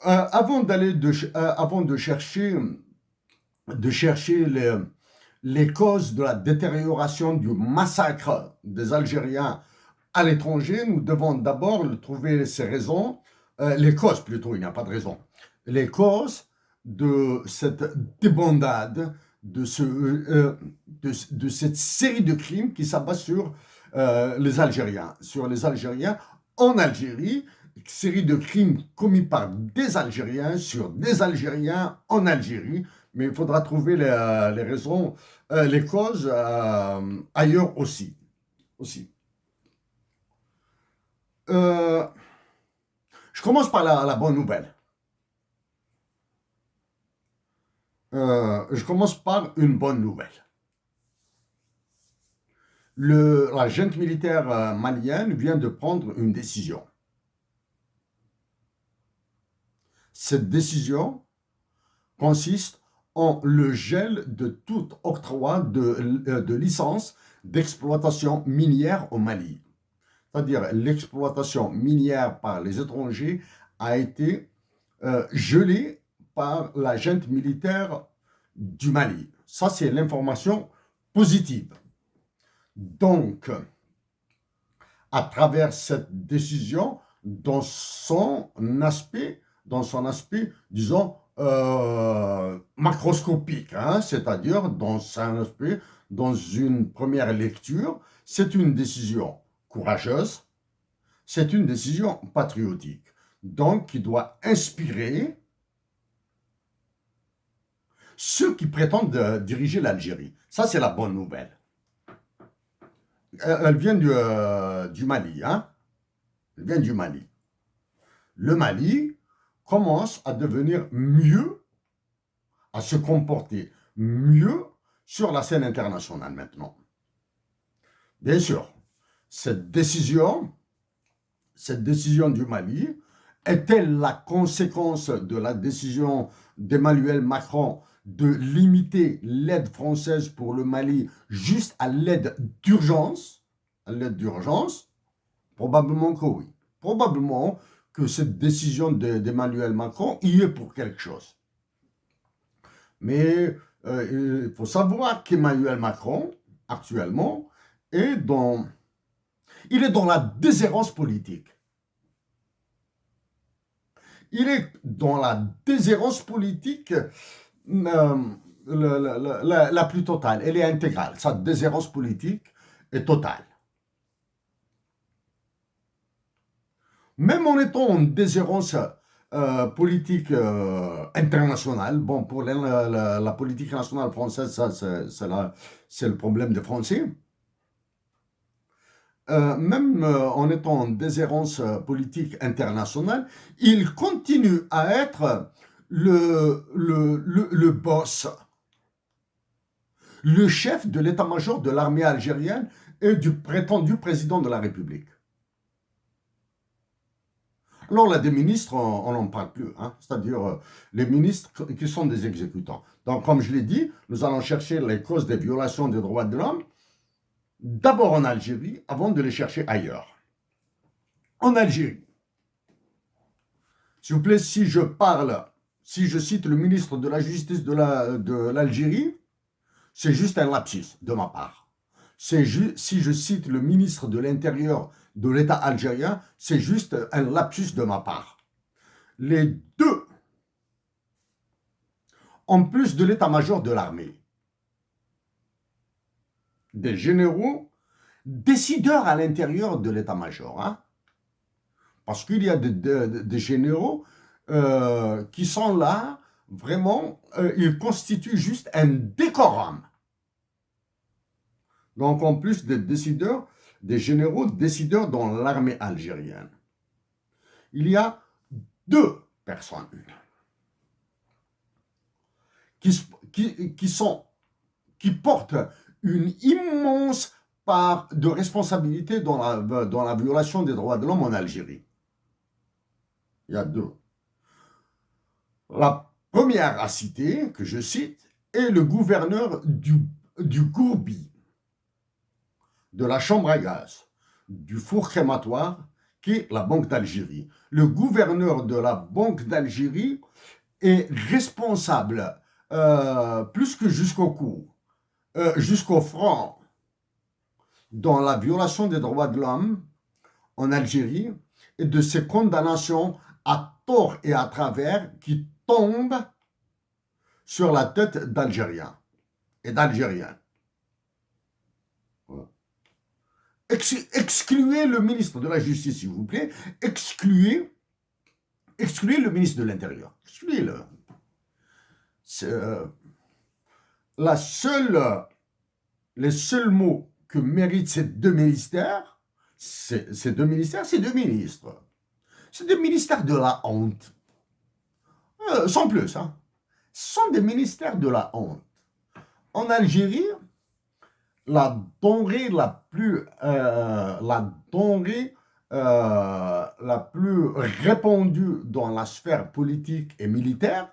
Avant de chercher les causes de la détérioration du massacre des Algériens à l'étranger, nous devons d'abord trouver ces raisons, les causes plutôt, il n'y a pas de raison, les causes de cette débandade, de cette série de crimes qui s'abat sur les Algériens en Algérie, série de crimes commis par des Algériens sur des Algériens en Algérie, mais il faudra trouver les raisons, les causes ailleurs aussi. Euh, je commence par la bonne nouvelle. Je commence par une bonne nouvelle. La junte militaire malienne vient de prendre une décision. Cette décision consiste en le gel de tout octroi de licences d'exploitation minière au Mali. C'est-à-dire l'exploitation minière par les étrangers a été gelée par la junte militaire du Mali. Ça, c'est l'information positive. Donc, à travers cette décision, dans son aspect disons, macroscopique, hein, c'est-à-dire dans une première lecture, c'est une décision courageuse, c'est une décision patriotique, donc qui doit inspirer ceux qui prétendent diriger l'Algérie. Ça, c'est la bonne nouvelle. Elle vient du Mali, hein? Elle vient du Mali. Le Mali commence à devenir mieux, à se comporter mieux sur la scène internationale maintenant. Bien sûr, cette décision du Mali est-elle la conséquence de la décision d'Emmanuel Macron de limiter l'aide française pour le Mali juste à l'aide d'urgence? À l'aide d'urgence? Probablement que oui. Probablement que cette décision d'Emmanuel Macron y est pour quelque chose. Mais il faut savoir qu'Emmanuel Macron, actuellement, est dans, il est dans la déshérence politique. Il est dans la déshérence politique la plus totale. Elle est intégrale. Sa déshérence politique est totale. Même en étant en déshérence politique internationale, bon, pour la politique nationale française, ça, c'est le problème des Français. Même en étant en déshérence politique internationale, il continue à être le boss, le chef de l'état-major de l'armée algérienne et du prétendu président de la République. Alors là, des ministres, on n'en parle plus, hein, c'est-à-dire les ministres qui sont des exécutants. Donc, comme je l'ai dit, nous allons chercher les causes des violations des droits de l'homme, d'abord en Algérie, avant de les chercher ailleurs. En Algérie, s'il vous plaît, si je cite le ministre de la Justice de l'Algérie, c'est juste un lapsus de ma part. Si je cite le ministre de l'Intérieur de l'État algérien, c'est juste un lapsus de ma part. Les deux, en plus de l'état-major de l'armée, des généraux décideurs à l'intérieur de l'état-major, hein, parce qu'il y a des généraux qui sont là, vraiment, ils constituent juste un décorum. Donc, en plus des décideurs, des généraux décideurs dans l'armée algérienne, il y a deux personnes qui portent une immense part de responsabilité dans la violation des droits de l'homme en Algérie. Il y a deux. La première à citer, que je cite, est le gouverneur du Gourbi, de la chambre à gaz, du four crématoire, qui est la Banque d'Algérie. Le gouverneur de la Banque d'Algérie est responsable, plus que jusqu'au cou, jusqu'au front, dans la violation des droits de l'homme en Algérie et de ces condamnations à tort et à travers qui tombent sur la tête d'Algériens et d'Algériens. Excluez le ministre de la Justice, s'il vous plaît. Excluez le ministre de l'Intérieur. Excluez-le. Les seuls mots que méritent ces deux ministères, c'est deux ministres. C'est des ministères de la honte. Sans plus, hein. Ce sont des ministères de la honte. En Algérie, la denrée la plus répandue dans la sphère politique et militaire,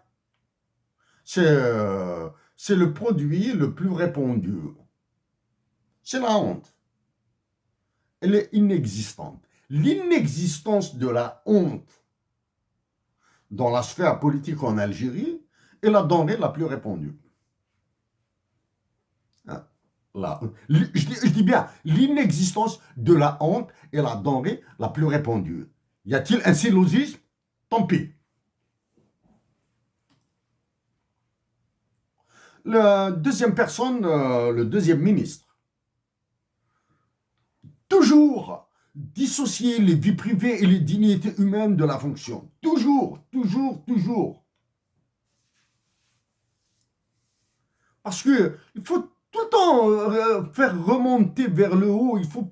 c'est le produit le plus répandu. C'est la honte. Elle est inexistante. L'inexistence de la honte dans la sphère politique en Algérie est la denrée la plus répandue. Je dis bien, l'inexistence de la honte est la denrée la plus répandue. Y a-t-il un syllogisme? Tant pis. La deuxième personne, le deuxième ministre, toujours dissocier les vies privées et les dignités humaines de la fonction. Toujours. Parce que il faut tout le temps faire remonter vers le haut, il faut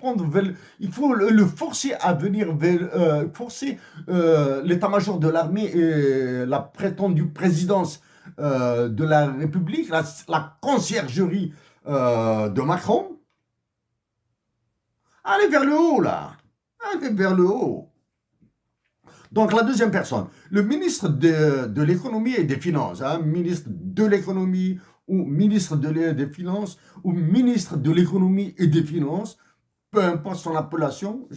le forcer à venir forcer l'état-major de l'armée et la prétendue présidence de la République, la conciergerie de Macron. Allez vers le haut, là. Allez vers le haut. Donc, la deuxième personne, le ministre de l'économie et des finances, hein, ministre de l'économie ou ministre des finances ou ministre de l'économie et des finances, peu importe son appellation,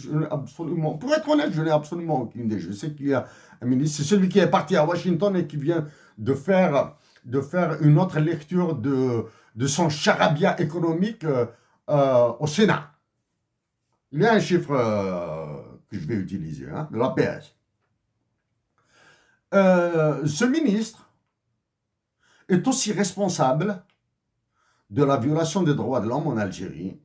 pour être honnête, je n'ai absolument aucune idée. Je sais qu'il y a un ministre, c'est celui qui est parti à Washington et qui vient de faire une autre lecture de son charabia économique au Sénat. Il y a un chiffre que je vais utiliser, hein, de l'APS. Ce ministre est aussi responsable de la violation des droits de l'homme en Algérie,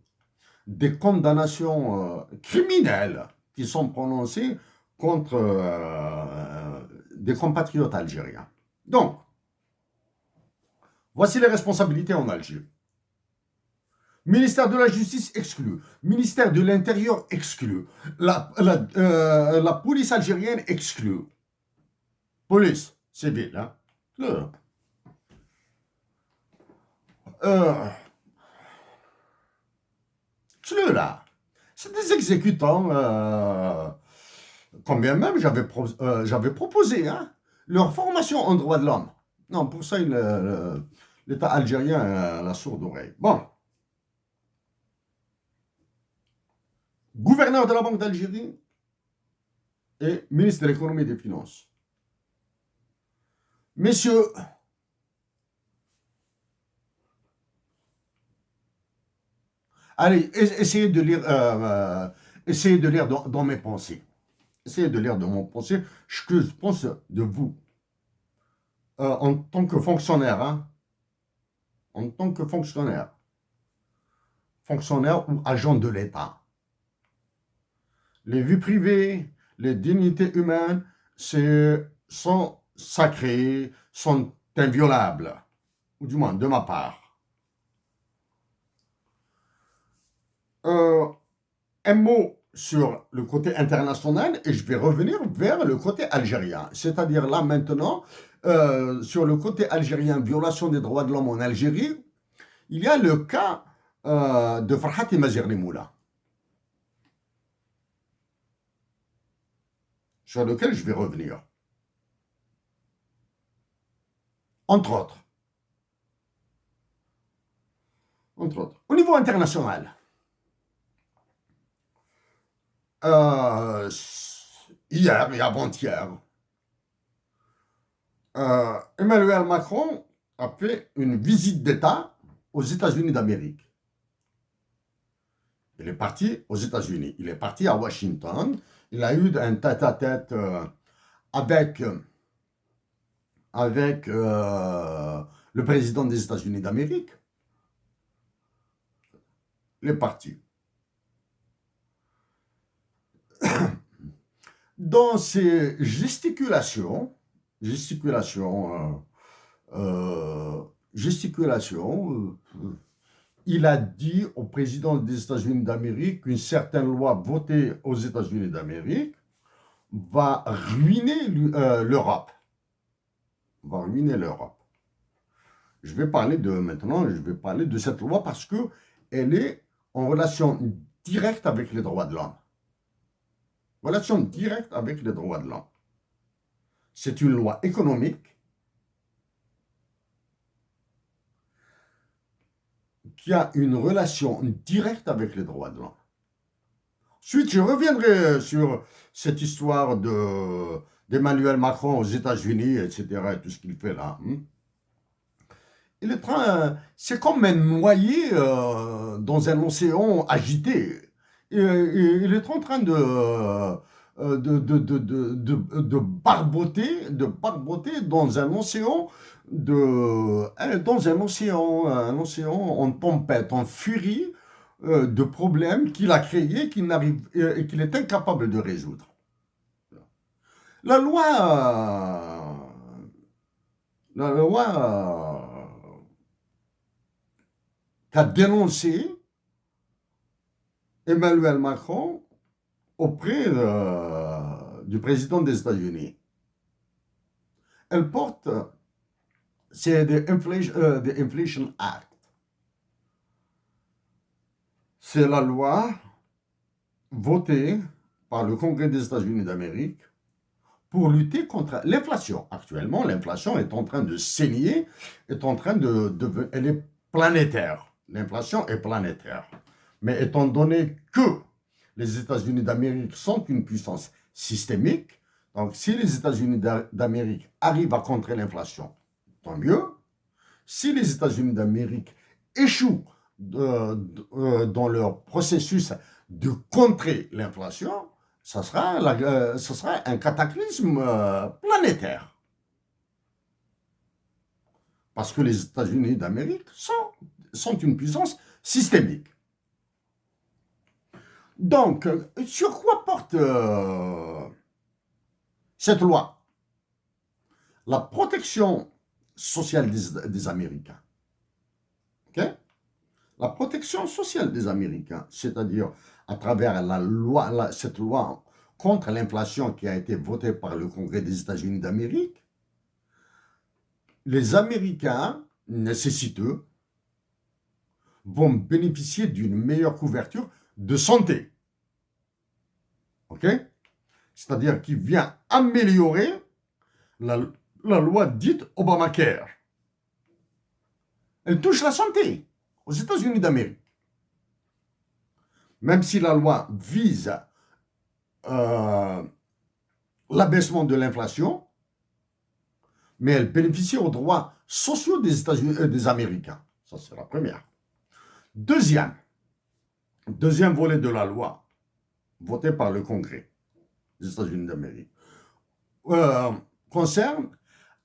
des condamnations criminelles qui sont prononcées contre des compatriotes algériens. Donc, voici les responsabilités en Algérie. Ministère de la Justice exclu. Ministère de l'Intérieur exclu. La police algérienne exclue. Police civile, hein. Là. C'est des exécutants, quand bien même j'avais proposé hein, leur formation en droit de l'homme. Non, pour ça, l'État algérien a la sourde oreille. Bon. Gouverneur de la Banque d'Algérie et ministre de l'économie et des finances. Messieurs, allez, essayez de lire dans mes pensées. Essayez de lire dans mon pensée ce que je pense de vous. En tant que fonctionnaire, hein. En tant que fonctionnaire ou agent de l'État. Les vies privées, les dignités humaines, sont sacrées, sont inviolables. Ou du moins, de ma part. Un mot sur le côté international et je vais revenir vers le côté algérien. C'est-à-dire là maintenant, sur le côté algérien, violation des droits de l'homme en Algérie, il y a le cas de Farhat Mazerni Moula, sur lequel je vais revenir. Entre autres. Au niveau international, hier et avant-hier, Emmanuel Macron a fait une visite d'État aux États-Unis d'Amérique. Il est parti aux États-Unis, il est parti à Washington, il a eu un tête-à-tête avec le président des États-Unis d'Amérique. Il est parti. Dans ses gesticulations, il a dit au président des États-Unis d'Amérique qu'une certaine loi votée aux États-Unis d'Amérique va ruiner l'Europe. Va ruiner l'Europe. Maintenant, je vais parler de cette loi parce qu'elle est en relation directe avec les droits de l'homme. Relation directe avec les droits de l'homme. C'est une loi économique qui a une relation directe avec les droits de l'homme. Ensuite, je reviendrai sur cette histoire d'Emmanuel Macron aux États-Unis, etc., et tout ce qu'il fait là. C'est comme un noyé dans un océan agité. Il est en train de barboter dans un océan un océan en tempête, en furie de problèmes qu'il a créés et qu'il est incapable de résoudre. La loi qu'a dénoncé Emmanuel Macron auprès du président des États-Unis. Elle porte, c'est the Inflation Act. C'est la loi votée par le Congrès des États-Unis d'Amérique pour lutter contre l'inflation. Actuellement, l'inflation est en train de saigner, elle est planétaire. L'inflation est planétaire. Mais étant donné que les États-Unis d'Amérique sont une puissance systémique, donc si les États-Unis d'Amérique arrivent à contrer l'inflation, tant mieux. Si les États-Unis d'Amérique échouent dans leur processus de contrer l'inflation, ce sera un cataclysme planétaire. Parce que les États-Unis d'Amérique sont une puissance systémique. Donc, sur quoi porte cette loi? La protection sociale des Américains. Okay? La protection sociale des Américains, c'est-à-dire à travers cette loi contre l'inflation qui a été votée par le Congrès des États-Unis d'Amérique, les Américains nécessiteux vont bénéficier d'une meilleure couverture de santé. OK? C'est-à-dire qu'il vient améliorer la loi dite Obamacare. Elle touche la santé aux États-Unis d'Amérique. Même si la loi vise l'abaissement de l'inflation, mais elle bénéficie aux droits sociaux des États-Unis, des Américains. Ça, c'est la première. Deuxième volet de la loi, voté par le Congrès des États-Unis d'Amérique, concerne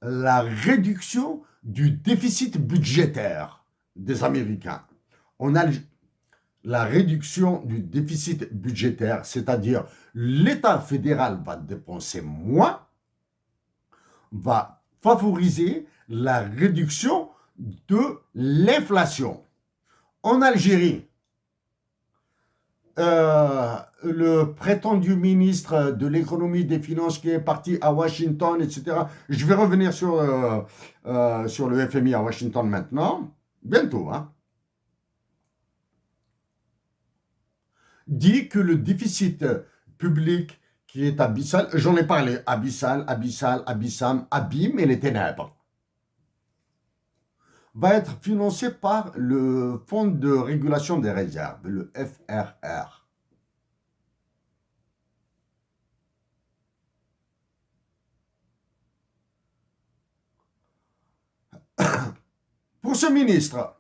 la réduction du déficit budgétaire des Américains. On a la réduction du déficit budgétaire, c'est-à-dire l'État fédéral va dépenser moins, va favoriser la réduction de l'inflation. En Algérie, le prétendu ministre de l'économie des finances qui est parti à Washington, etc. Je vais revenir sur le FMI à Washington maintenant, bientôt, hein, dit que le déficit public qui est abyssal, j'en ai parlé, abyssal, abyssam, abîme et les ténèbres, va être financé par le Fonds de régulation des réserves, le FRR. ce ministre,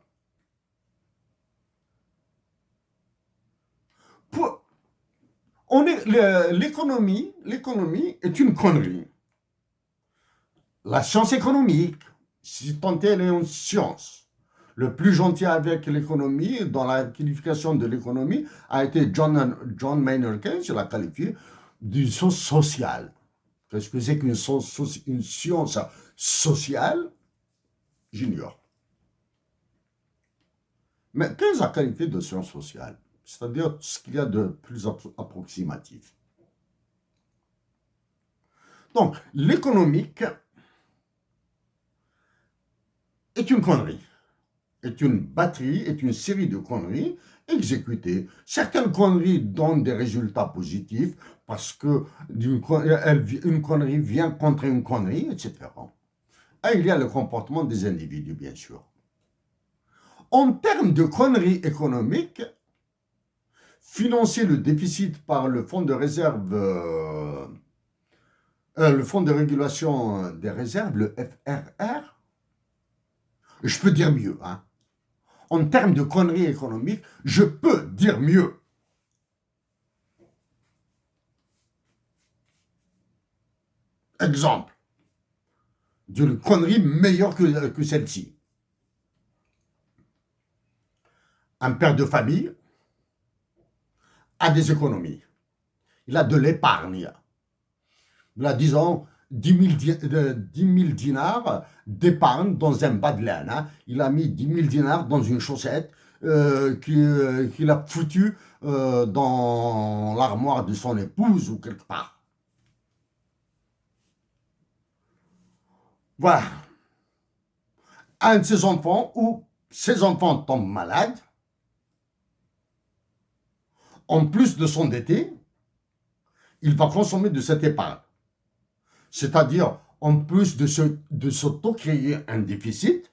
l'économie est une connerie. La science économique, si tant elle est une science, le plus gentil avec l'économie, dans la qualification de l'économie, a été John Maynard Keynes, il l'a qualifié d'une science sociale. Qu'est-ce que c'est qu'une science sociale? J'ignore. Mais Keynes a qualifié de science sociale, c'est-à-dire ce qu'il y a de plus approximatif. Donc, l'économique est une connerie, est une batterie, est une série de conneries exécutées. Certaines conneries donnent des résultats positifs parce que une connerie vient contre une connerie, etc. Et il y a le comportement des individus, bien sûr. En termes de conneries économiques, financer le déficit par le fonds de réserve, le fonds de régulation des réserves, le FRR, je peux dire mieux. Hein. En termes de conneries économiques, je peux dire mieux. Exemple d'une connerie meilleure que celle-ci. Un père de famille a des économies. Il a de l'épargne. Il a, disons, 10 000 dinars d'épargne dans un bas de laine. Hein. Il a mis 10 000 dinars dans une chaussette qu'il a foutu dans l'armoire de son épouse ou quelque part. Voilà. Un de ses enfants ou ses enfants tombent malades, en plus de s'endetter, il va consommer de cette épargne. C'est-à-dire, en plus de s'auto-créer un déficit,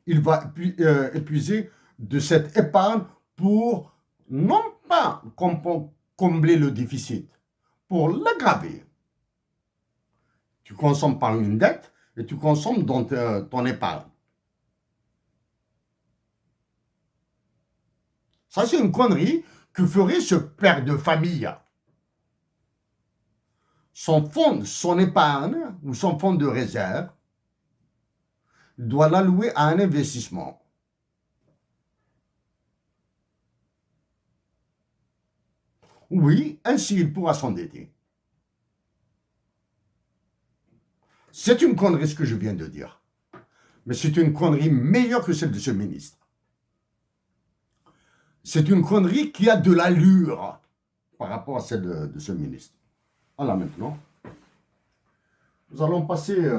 il va épuiser de cette épargne pour non pas combler le déficit, pour l'aggraver. Tu consommes par une dette et tu consommes dans ton épargne. Ça, c'est une connerie que ferait ce père de famille. Son épargne ou son fonds de réserve doit l'allouer à un investissement. Oui, ainsi il pourra s'endetter. C'est une connerie ce que je viens de dire. Mais c'est une connerie meilleure que celle de ce ministre. C'est une connerie qui a de l'allure par rapport à celle de ce ministre. Voilà maintenant. Nous allons passer